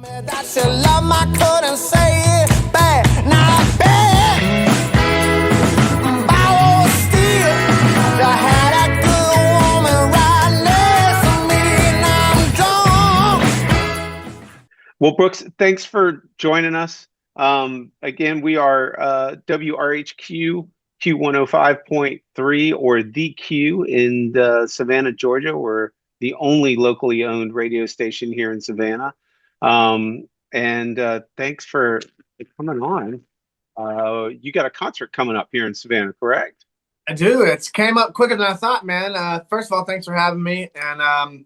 That's your love, I couldn't say it bad, not bad. Power steel, I had a good woman right next to me, and I'm gone. Well, Brooks, thanks for joining us. Again, we are WRHQ Q105.3 or the Q in Savannah, Georgia. We're the only locally owned radio station here in Savannah. And thanks for coming on. You got a concert coming up here in Savannah, correct? I do. It's came up quicker than I thought, man. First of all, thanks for having me. And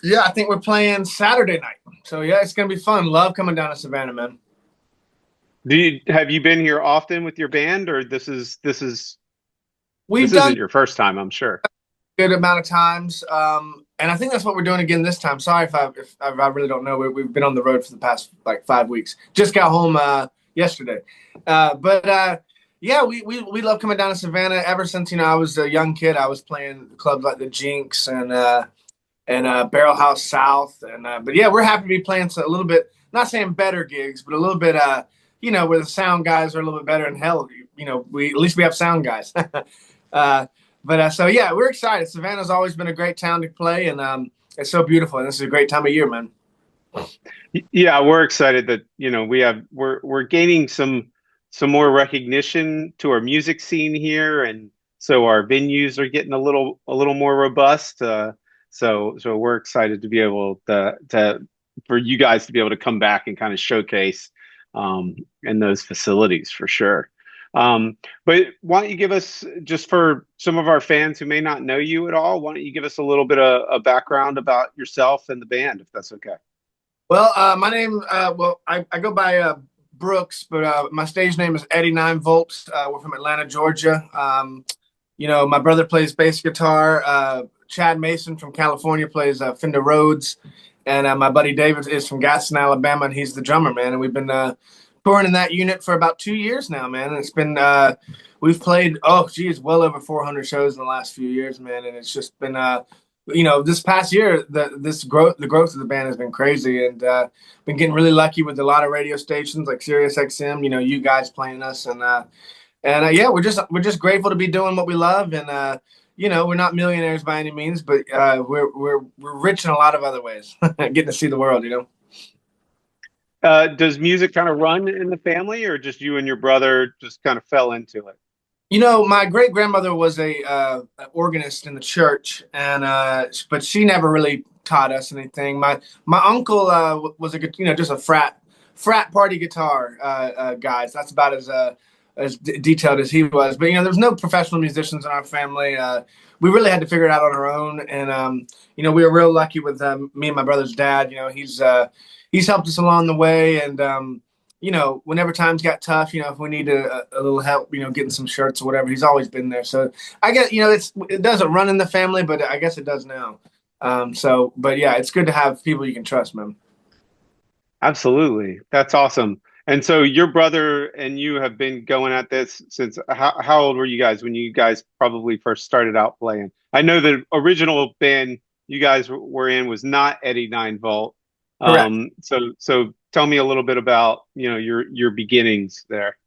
yeah, I think we're playing Saturday night. So yeah, it's gonna be fun. Love coming down to Savannah, man. Have you been here often with your band, or this We've isn't done your first time, I'm sure. a good amount of times, and I think that's what we're doing again this time. Sorry if I really don't know. We've been on the road for the past like 5 weeks. Just got home yesterday, but yeah, we love coming down to Savannah. Ever since I was a young kid, I was playing clubs like the Jinx and Barrel House South, and but yeah, we're happy to be playing a little bit. Not saying better gigs, but a little bit where the sound guys are a little bit better. And hell, we at least we have sound guys. So yeah, we're excited. Savannah's always been a great town to play, and it's so beautiful. And this is a great time of year, man. Yeah, we're excited that we're gaining some more recognition to our music scene here, and so our venues are getting a little more robust. So we're excited to be able to for you guys to be able to come back and kind of showcase in those facilities for sure. But why don't you give us, just for some of our fans who may not know you at all, why don't you give us a little bit of a background about yourself and the band, if that's okay? Well, my name, I go by Brooks, but my stage name is Eddie 9 Volts. We're from Atlanta, Georgia. My brother plays bass guitar. Chad Mason from California plays Fender Rhodes. And my buddy David is from Gadsden, Alabama, and he's the drummer, man. And we've been touring in that unit for about 2 years now, man. And it's been, we've played, well over 400 shows in the last few years, man. And it's just been, this past year, the growth of the band has been crazy, and been getting really lucky with a lot of radio stations like Sirius XM. You guys playing us, and yeah, we're just grateful to be doing what we love, and we're not millionaires by any means, but we're rich in a lot of other ways. Getting to see the world, Does music kind of run in the family, or just you and your brother just kind of fell into it? My great grandmother was a organist in the church, and but she never really taught us anything. My uncle was just a frat party guitar guy. So that's about as detailed as he was. But there's no professional musicians in our family. We really had to figure it out on our own, and we were real lucky with me and my brother's dad. He's helped us along the way, and whenever times got tough, if we needed a little help, getting some shirts or whatever, he's always been there. So I guess, it doesn't run in the family, but I guess it does now. But yeah, it's good to have people you can trust, man. Absolutely. That's awesome. And so your brother and you have been going at this since, how old were you guys when you guys probably first started out playing? I know the original band you guys were in was not Eddie 9 Volt. So tell me a little bit about, your beginnings there.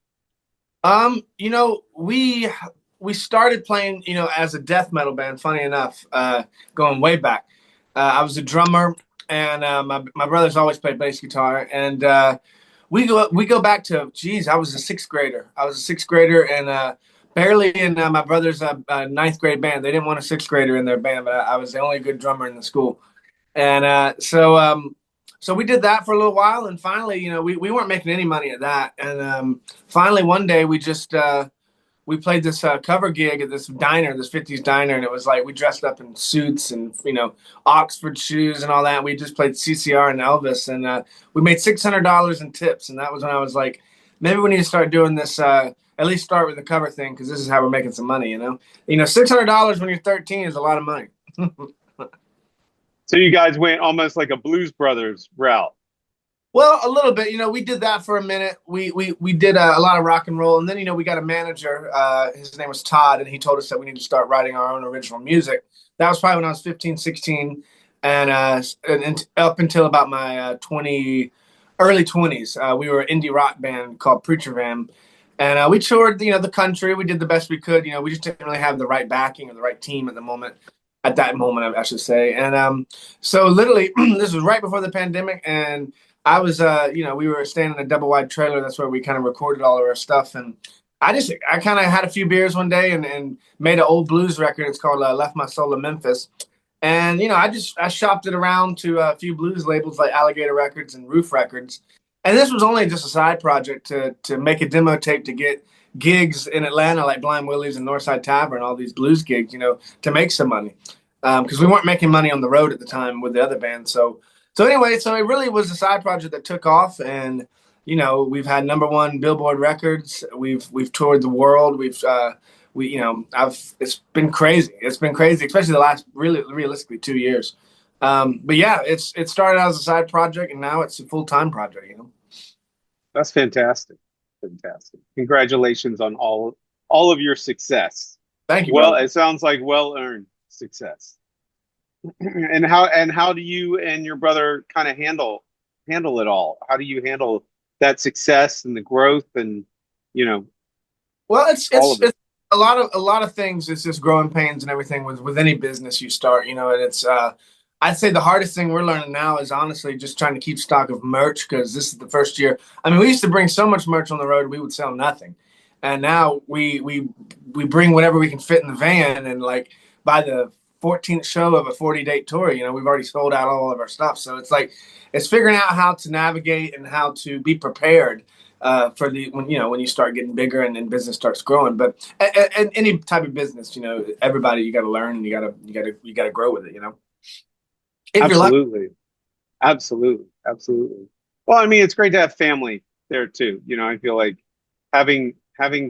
We started playing, as a death metal band, funny enough, going way back. I was a drummer, and my brother's always played bass guitar, and we go back to, I was a sixth grader. And barely in my brother's ninth grade band. They didn't want a sixth grader in their band, but I was the only good drummer in the school. And so we did that for a little while, and finally, we weren't making any money at that. And finally, one day, we played this cover gig at this diner, this 50s diner, and it was like we dressed up in suits and Oxford shoes and all that. We just played CCR and Elvis, and we made $600 in tips. And that was when I was like, maybe we need to start doing this. At least start with the cover thing, because this is how we're making some money. $600 when you're 13 is a lot of money. So you guys went almost like a Blues Brothers route. Well, a little bit. We did that for a minute. We did a lot of rock and roll, and then we got a manager. His name was Todd, and he told us that we need to start writing our own original music. That was probably when I was 15, 16. and up until about my early 20s, we were an indie rock band called Preacher Van, and we toured the country. We did the best we could. We just didn't really have the right backing or the right team at the moment. At that moment, I should say. And so literally, this was right before the pandemic, and I was, we were staying in a double wide trailer. That's where we kind of recorded all of our stuff. And I kind of had a few beers one day and made an old blues record. It's called Left My Soul in Memphis. And, I shopped it around to a few blues labels like Alligator Records and Roof Records. And this was only just a side project to make a demo tape to get gigs in Atlanta, like Blind Willie's and Northside Tavern, all these blues gigs, to make some money. Because we weren't making money on the road at the time with the other band. So anyway, so it really was a side project that took off, and we've had #1 Billboard records. We've toured the world. It's been crazy. It's been crazy, especially the last realistically 2 years. But yeah, it started out as a side project, and now it's a full-time project. That's fantastic. Fantastic. Congratulations on all of your success. Thank you. Well, brother. it sounds like well-earned success. And how do you and your brother kind of handle it all? How do you handle that success and the growth and Well, it's all of it? it's a lot of things. It's just growing pains and everything with any business you start. And it's I'd say the hardest thing we're learning now is honestly just trying to keep stock of merch, because this is the first year. I mean, we used to bring so much merch on the road we would sell nothing, and now we bring whatever we can fit in the van, and like by the 14th show of a 40-date tour, we've already sold out all of our stuff. So it's figuring out how to navigate and how to be prepared for when you start getting bigger and business starts growing. But and any type of business, everybody, you got to learn, and you got to grow with it. If you're lucky. Absolutely. Well, I mean, it's great to have family there too. I feel like having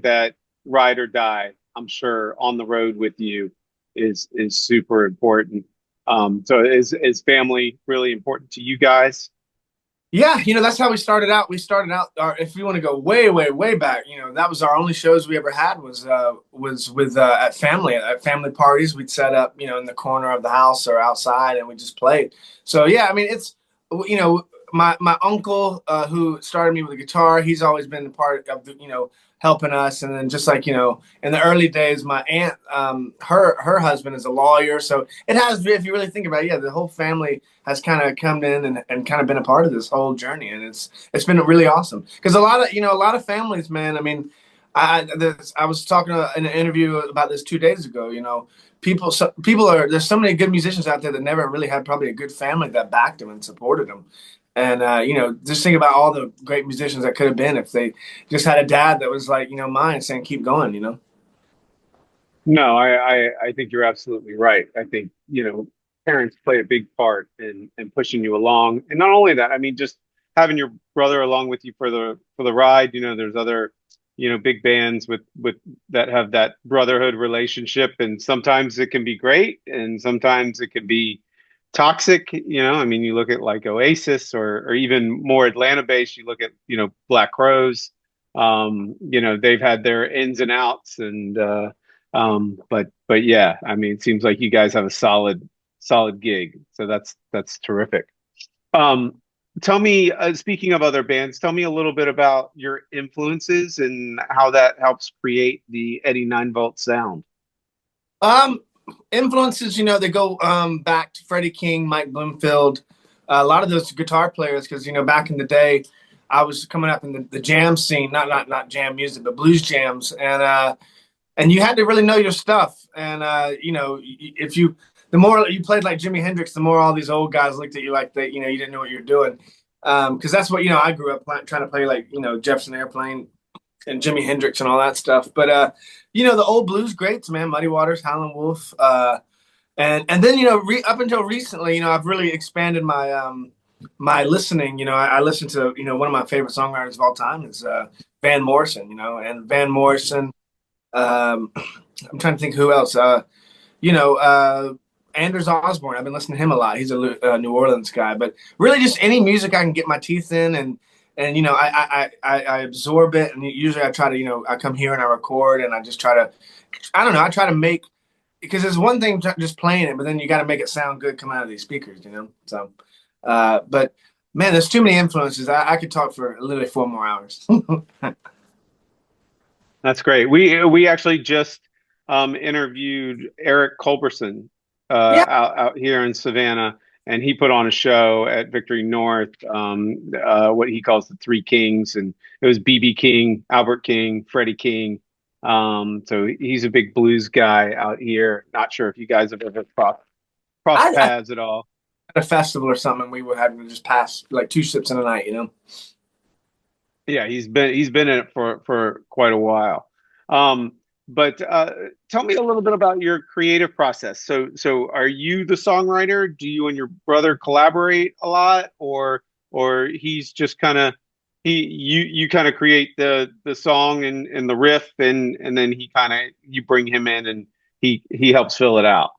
that ride or die, I'm sure, on the road with you is super important. So is family really important to you guys? Yeah, that's how we started out. We started out, if you want to go way, way, way back, that was our only shows we ever had was with at family parties. We'd set up, in the corner of the house or outside, and we just played. So yeah, I mean, it's my uncle who started me with the guitar. He's always been a part of the helping us, and then just like in the early days, my aunt, her husband is a lawyer, so it has, if you really think about it, yeah, the whole family has kind of come in and kind of been a part of this whole journey, and it's been really awesome, because a lot of families, man. I mean, I was talking in an interview about this 2 days ago. There's so many good musicians out there that never really had probably a good family that backed them and supported them. And just think about all the great musicians that could have been if they just had a dad that was like, mine, saying, keep going. No, I think you're absolutely right. I think, parents play a big part in pushing you along. And not only that, I mean, just having your brother along with you for the ride. There's other, big bands with that have that brotherhood relationship, and sometimes it can be great and sometimes it can be toxic. I mean, you look at like Oasis, or even more Atlanta based, you look at, Black Crowes. They've had their ins and outs, and but yeah, I mean, it seems like you guys have a solid gig. So that's terrific. Um, Tell me, speaking of other bands, tell me a little bit about your influences and how that helps create the Eddie 9-volt sound. Um, Influences, they go back to Freddie King, Mike Bloomfield, a lot of those guitar players, because back in the day, I was coming up in the jam scene, not jam music, but blues jams, and you had to really know your stuff, and if you the more you played like Jimi Hendrix, the more all these old guys looked at you like that, you didn't know what you're doing, because that's what I grew up trying to play like Jefferson Airplane and Jimi Hendrix and all that stuff. But the old blues greats, man, Muddy Waters, Howlin' Wolf, and then up until recently, I've really expanded my listening. I listen to one of my favorite songwriters of all time is Van Morrison. And Van Morrison. I'm trying to think who else. Anders Osborne. I've been listening to him a lot. He's a New Orleans guy, but really just any music I can get my teeth in, and I absorb it, and usually I try to I come here and I record, and I just try to, I don't know, I try to make because there's one thing just playing it, but then you got to make it sound good coming out of these speakers, you know. So, but man, there's too many influences. I could talk for literally 4 more hours. That's great. We actually just interviewed Eric Culberson Yeah, out here in Savannah, and he put on a show at Victory North, what he calls the Three Kings, and it was BB King, Albert King, Freddie King. So he's a big blues guy out here. Not sure if you guys have ever crossed I paths at all. at a festival or something, we would have to just pass like 2 sips in a night, you know. Yeah, he's been in it for quite a while. Um, but tell me a little bit about your creative process. So are you the songwriter? Do you and your brother collaborate a lot, or he's just kind of you kind of create the song and the riff, and then he kind of you bring him in and he helps fill it out.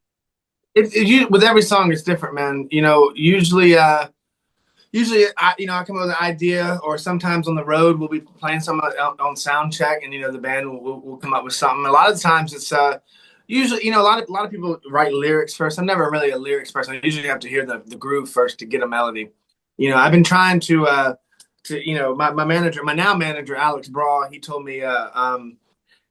With every song, it's different, man. You know, usually I come up with an idea, or sometimes on the road we'll be playing something on sound check, and the band will come up with something. A lot of the times it's usually a lot of people write lyrics first. I'm never really a lyrics person. I usually have to hear the groove first to get a melody. I've been trying to my manager, my now manager Alex Braw, he told me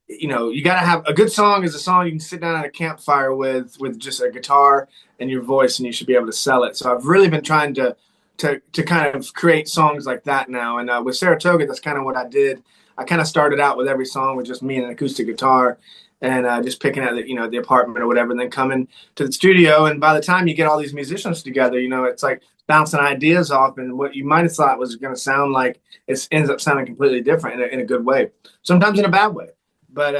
you got to have a good song is a song you can sit down at a campfire with just a guitar and your voice, and you should be able to sell it. So I've really been trying to kind of create songs like that now. And with Saratoga, that's kind of what I did. I kind of started out with every song with just me and an acoustic guitar, and just picking at the apartment or whatever, and then coming to the studio. And by the time you get all these musicians together, it's like bouncing ideas off, and what you might have thought was going to sound like it ends up sounding completely different in a good way, sometimes in a bad way. But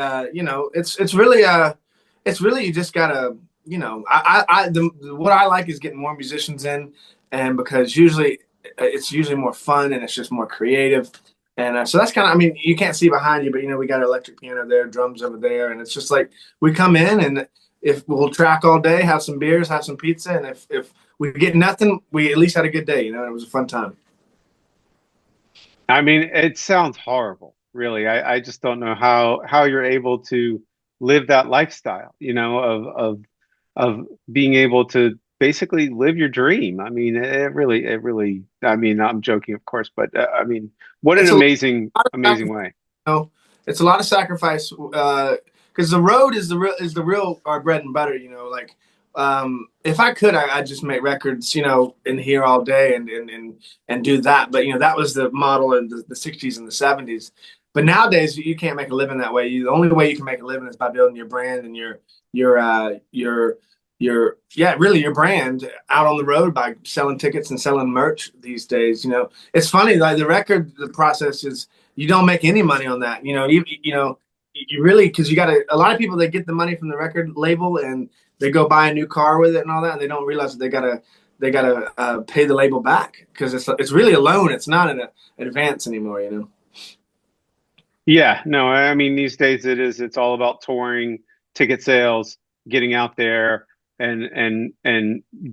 it's really you just gotta what I like is getting more musicians in, and because usually it's usually more fun and it's just more creative. And so that's kind of, I mean, you can't see behind you, but we got an electric piano there, drums over there, and it's just like we come in, and if we'll track all day, have some beers, have some pizza, and if we get nothing, we at least had a good day. And it was a fun time. I mean, it sounds horrible, really. I just don't know how you're able to live that lifestyle, of being able to basically live your dream. I mean, it really. I mean, I'm joking, of course, but I mean, what an It's a amazing, lot of amazing sacrifice. way. It's a lot of sacrifice, because the road is the real our bread and butter. Like, if I could, I'd just make records, in here all day and do that. But that was the model in the 60s and the 70s. But nowadays you can't make a living that way. The only way you can make a living is by building your brand and your yeah, really your brand out on the road by selling tickets and selling merch these days. It's funny, like the process is, you don't make any money on that. You really, because you got a lot of people that get the money from the record label, and they go buy a new car with it and all that, and they don't realize that they gotta pay the label back, because it's really a loan. It's not an advance anymore. Yeah, no, I mean, these days it's all about touring, ticket sales, getting out there and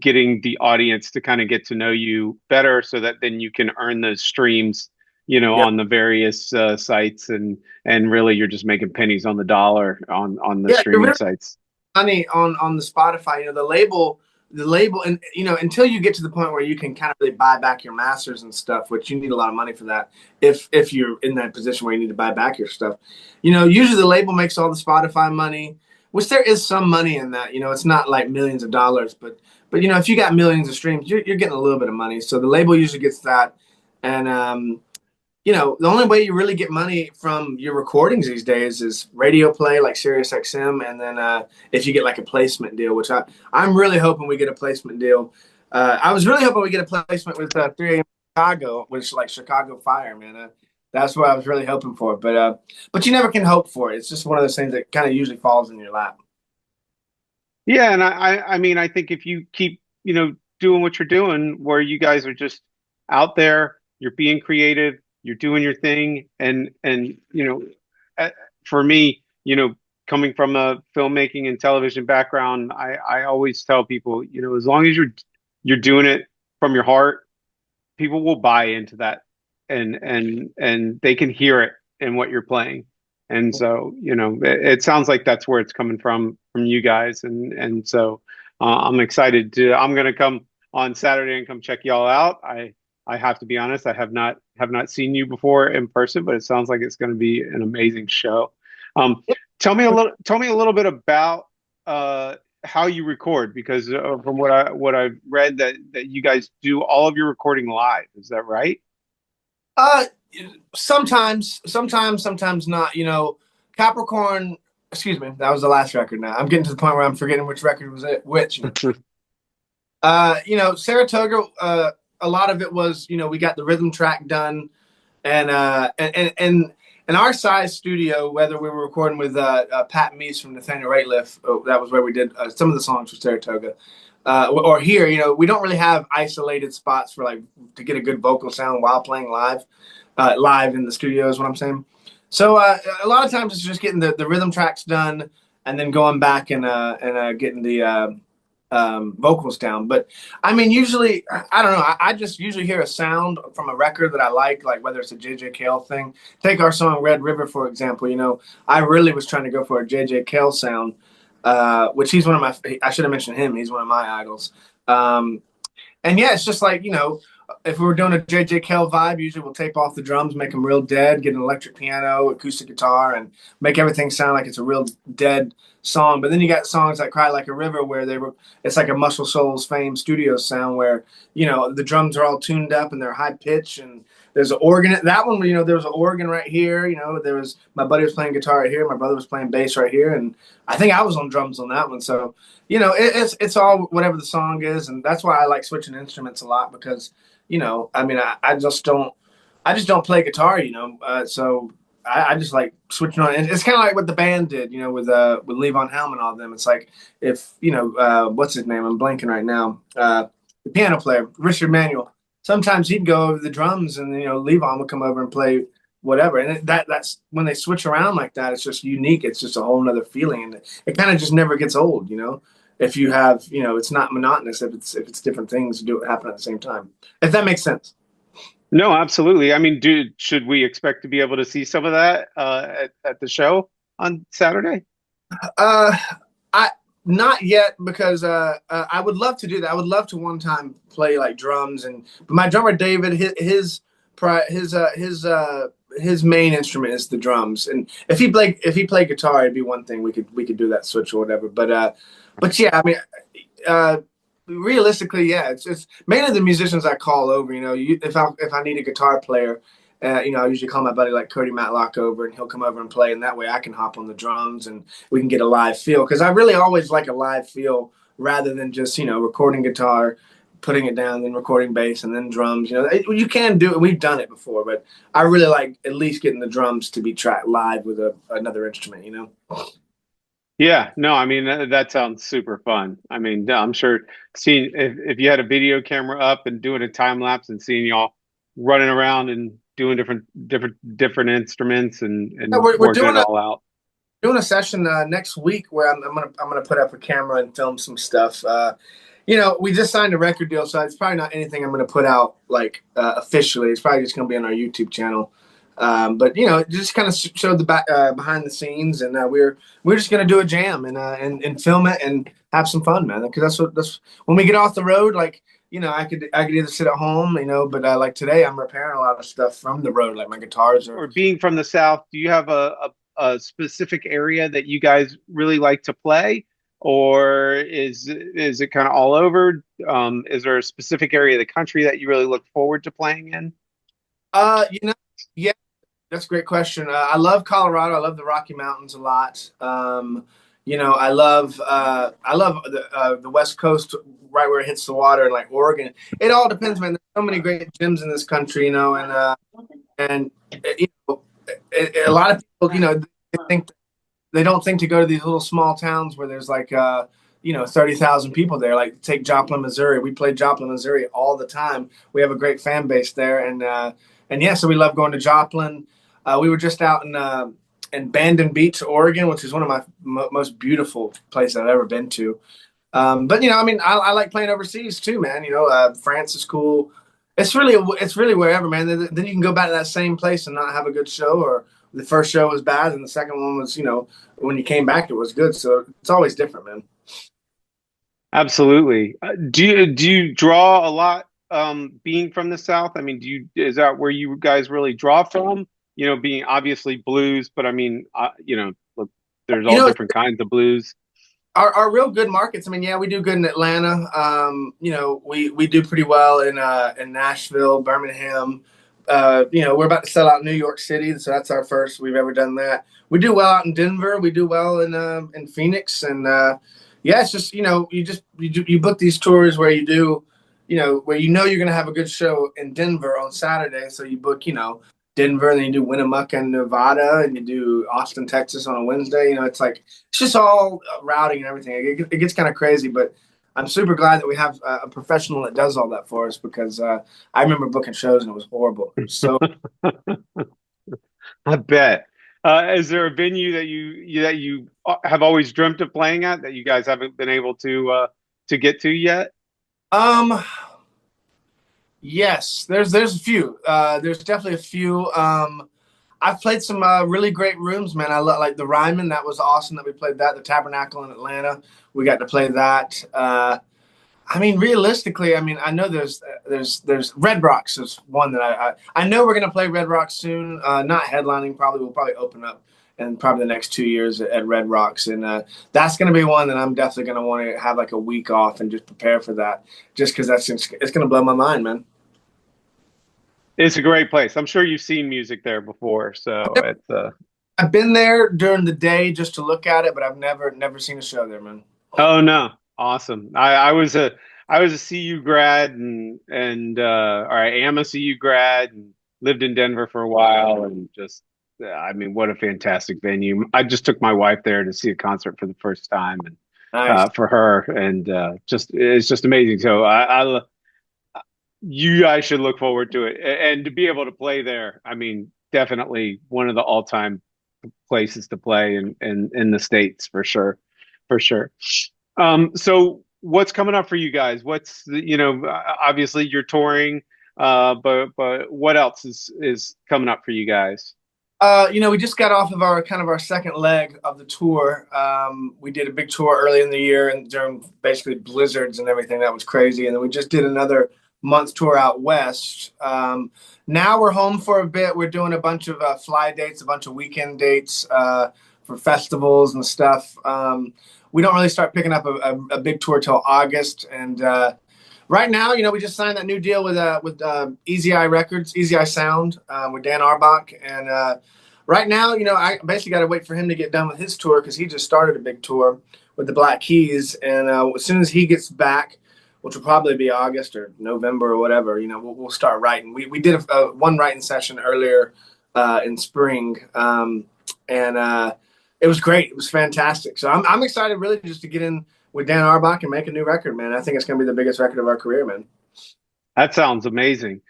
getting the audience to kind of get to know you better so that then you can earn those streams, Yeah, on the various sites, and really you're just making pennies on the dollar on the yeah. You're streaming really sites. money on the Spotify. The label, and until you get to the point where you can kind of really buy back your masters and stuff, which you need a lot of money for that. If you're in that position where you need to buy back your stuff, usually the label makes all the Spotify money, which there is some money in that. It's not like millions of dollars, but if you got millions of streams, you're getting a little bit of money. So the label usually gets that, and the only way you really get money from your recordings these days is radio play, like Sirius XM, and then if you get like a placement deal, which I'm really hoping we get a placement deal. I was really hoping we get a placement with 3 a.m. Chicago, which like Chicago Fire, man. That's what I was really hoping for, but you never can hope for it. It's just one of those things that kind of usually falls in your lap. Yeah, and I mean, I think if you keep, doing what you're doing, where you guys are just out there, you're being creative, you're doing your thing, and uh, for me, coming from a filmmaking and television background, I always tell people, as long as you're doing it from your heart, people will buy into that, and they can hear it in what you're playing. And so, it sounds like that's where it's coming from you guys. And so I'm excited I'm going to come on Saturday and come check y'all out. I have to be honest, I have not seen you before in person, but it sounds like it's going to be an amazing show. Um, tell me a little bit about how you record, because from what I've read, that you guys do all of your recording live. Is that right? Uh, sometimes not. Capricorn. Excuse me, that was the last record. Now I'm getting to the point where I'm forgetting which record was it. Which. Saratoga. A lot of it was, we got the rhythm track done, and in our size studio, whether we were recording with Pat Meese from Nathaniel Rateliff, that was where we did some of the songs for Saratoga. Or here, we don't really have isolated spots for like to get a good vocal sound while playing live in the studio is what I'm saying. So a lot of times it's just getting the rhythm tracks done and then going back and getting the vocals down. But I mean, usually, I don't know. I just usually hear a sound from a record that I like whether it's a J J Cale thing. Take our song Red River, for example. I really was trying to go for a J J Cale sound, which he's one of I should have mentioned him. He's one of my idols. And yeah, it's just like, if we were doing a J J Cale vibe, usually we'll tape off the drums, make them real dead, get an electric piano, acoustic guitar, and make everything sound like it's a real dead song. But then you got songs like Cry Like a River where it's like a Muscle Souls Fame studio sound where, the drums are all tuned up and they're high pitch and there's an organ. That one, there was an organ right here. There was my buddy was playing guitar right here, my brother was playing bass right here, and I think I was on drums on that one. So, it's all whatever the song is, and that's why I like switching instruments a lot because I mean, I just don't play guitar, so I just like switching on. And it's kind of like what the band did, with Levon Helm and all of them. It's like if what's his name? I'm blanking right now. The piano player, Richard Manuel. Sometimes he'd go over the drums, and Levon would come over and play whatever. And that's when they switch around like that. It's just unique. It's just a whole nother feeling, and it kind of just never gets old, if you have, it's not monotonous if it's different things do happen at the same time. If that makes sense. No, absolutely. I mean, should we expect to be able to see some of that at the show on Saturday? I not yet because I would love to do that. I would love to one time play like drums but my drummer David, his main instrument is the drums, and if he played guitar, it'd be one thing. We could do that switch or whatever. But yeah, I mean, realistically, yeah, it's mainly the musicians I call over. If I need a guitar player, I usually call my buddy like Cody Matlock over, and he'll come over and play, and that way I can hop on the drums and we can get a live feel. Because I really always like a live feel rather than just recording guitar, putting it down, then recording bass, and then drums. You can do it. We've done it before, but I really like at least getting the drums to be tracked live with another instrument. Yeah, no, I mean that sounds super fun. I mean, I'm sure seeing if you had a video camera up and doing a time lapse and seeing y'all running around and doing different instruments and Yeah, we're working doing it all out. doing a session next week where I'm gonna put up a camera and film some stuff. We just signed a record deal, so it's probably not anything I'm gonna put out like officially. It's probably just gonna be on our YouTube channel. But just kind of showed the back behind the scenes, and we're just gonna do a jam and film it and have some fun, man. Because that's when we get off the road. Like I could either sit at home, but like today I'm repairing a lot of stuff from the road, like my guitars Or being from the South, do you have a specific area that you guys really like to play, or is it kind of all over? Is there a specific area of the country that you really look forward to playing in? Yeah. That's a great question. I love Colorado. I love the Rocky Mountains a lot. I love the West Coast, right where it hits the water, and like Oregon. It all depends, man. There's so many great gyms in this country, and a lot of people, they don't think to go to these little small towns where there's like 30,000 people there. Like take Joplin, Missouri. We play Joplin, Missouri all the time. We have a great fan base there, and yeah, so we love going to Joplin. We were just out in Bandon Beach, Oregon, which is one of my most beautiful places I've ever been to. But I mean, I like playing overseas too, man. France is cool. It's really wherever, man. Then you can go back to that same place and not have a good show, the first show was bad, and the second one was, when you came back, it was good. So it's always different, man. Absolutely. Do you draw a lot being from the South? I mean, is that where you guys really draw from? Being obviously blues, but I mean, look, there's You all know, different kinds of blues. our real good markets. I mean, yeah, we do good in Atlanta. We do pretty well in Nashville, Birmingham. We're about to sell out New York City, so that's our first we've ever done that. We do well out in Denver. We do well in Phoenix, and yeah, it's just you book these tours where you do, where you're going to have a good show in Denver on Saturday, so you book Denver, and then you do Winnemucca in Nevada, and you do Austin, Texas on a Wednesday. It's just all routing and everything. It gets kind of crazy, but I'm super glad that we have a professional that does all that for us because I remember booking shows and it was horrible. So I bet. Is there a venue that you have always dreamt of playing at that you guys haven't been able to get to yet? um, yes, there's a few. There's definitely a few. I've played some really great rooms, man. I love like the Ryman. That was awesome that we played that. The Tabernacle in Atlanta, we got to play that. I mean, realistically, I mean, I know there's Red Rocks is one that I know we're gonna play Red Rocks soon. Not headlining, probably we'll probably open up in probably the next 2 years at Red Rocks, and that's gonna be one that I'm definitely gonna want to have like a week off and just prepare for that, just because it's gonna blow my mind, man. It's a great place. I'm sure you've seen music there before, so it's I've been there during the day just to look at it, but I've never seen a show there, man. oh no, awesome. I was a CU grad or I am a CU grad and lived in Denver for a while and just I mean, what a fantastic venue. I just took my wife there to see a concert for the first time and Nice. for her and just it's just amazing. So you guys should look forward to it and to be able to play there. I mean, definitely one of the all-time places to play in the States for sure. For sure. So what's coming up for you guys? Obviously you're touring, but what else is coming up for you guys? We just got off of our second leg of the tour. We did a big tour early in the year and during basically blizzards and everything. That was crazy. And then we just did another month tour out west. Now we're home for a bit. We're doing a bunch of fly dates, a bunch of weekend dates for festivals and stuff. We don't really start picking up a big tour till August. And right now, we just signed that new deal with Easy Eye Records, Easy Eye Sound with Dan Arbach. And right now, I basically got to wait for him to get done with his tour because he just started a big tour with the Black Keys. And as soon as he gets back, which will probably be August or November or whatever, we'll start writing. We did one writing session earlier in spring, and it was great. It was fantastic. So I'm excited really just to get in with Dan Arbach and make a new record, man. I think it's going to be the biggest record of our career, man. That sounds amazing.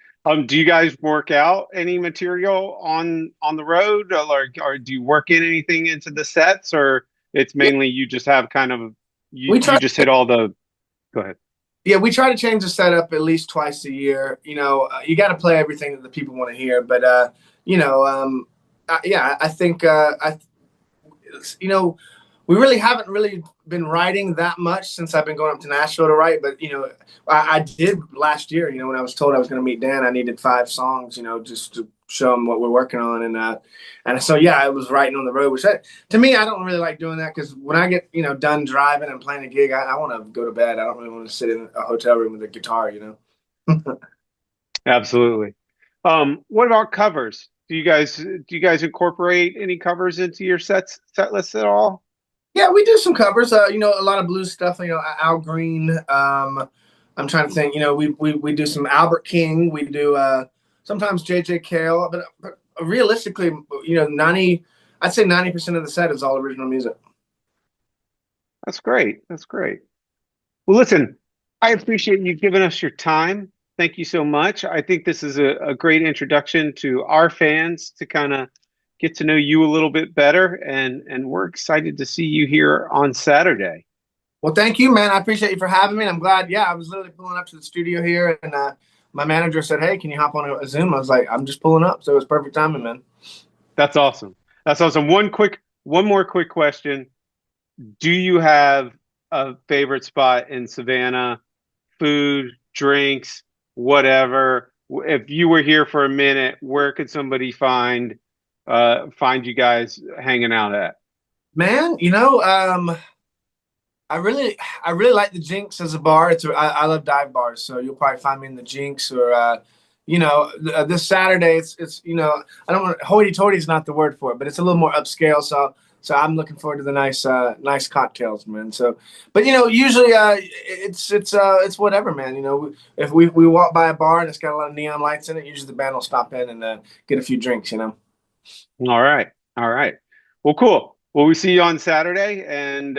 Do you guys work out any material on the road, or do you work in anything into the sets, or it's mainly you just have kind of We you try. just hit all the. Go ahead. Yeah, we try to change the setup at least twice a year. You got to play everything that the people want to hear. But yeah, I think we really haven't really been writing that much since I've been going up to Nashville to write. But I did last year. When I was told I was going to meet Dan, I needed 5 songs. Just to show him what we're working on, and so yeah, I was writing on the road. Which to me, I don't really like doing that because when I get done driving and playing a gig, I want to go to bed. I don't really want to sit in a hotel room with a guitar. Absolutely. What about covers? Do you guys incorporate any covers into your set list at all? Yeah, we do some covers. A lot of blues stuff. Al Green. I'm trying to think. We do some Albert King. We do sometimes J.J. Cale. But realistically, I'd say 90% of the set is all original music. That's great. That's great. Well, listen, I appreciate you giving us your time. Thank you so much. I think this is a great introduction to our fans to kind of get to know you a little bit better, and we're excited to see you here on Saturday. Well, thank you, man. I appreciate you for having me. And I'm glad. Yeah, I was literally pulling up to the studio here, and my manager said, "Hey, can you hop on a Zoom?" I was like, "I'm just pulling up," so it was perfect timing, man. That's awesome. That's awesome. One more quick question. Do you have a favorite spot in Savannah? Food, drinks, whatever. If you were here for a minute, where could somebody find you guys hanging out at? Man, I really like the Jinx as a bar. I love dive bars, so you'll probably find me in the Jinx or this Saturday. It's I don't want hoity-toity is not the word for it, but it's a little more upscale. So I'm looking forward to the nice cocktails, man. So, but usually it's whatever, man. If we walk by a bar and it's got a lot of neon lights in it, usually the band will stop in and get a few drinks. All right. All right. Well, cool. Well, we see you on Saturday, and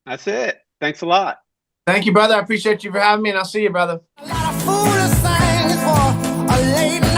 that's it. Thanks a lot. Thank you, brother. I appreciate you for having me, and I'll see you, brother. A lot of foolish things for a lady.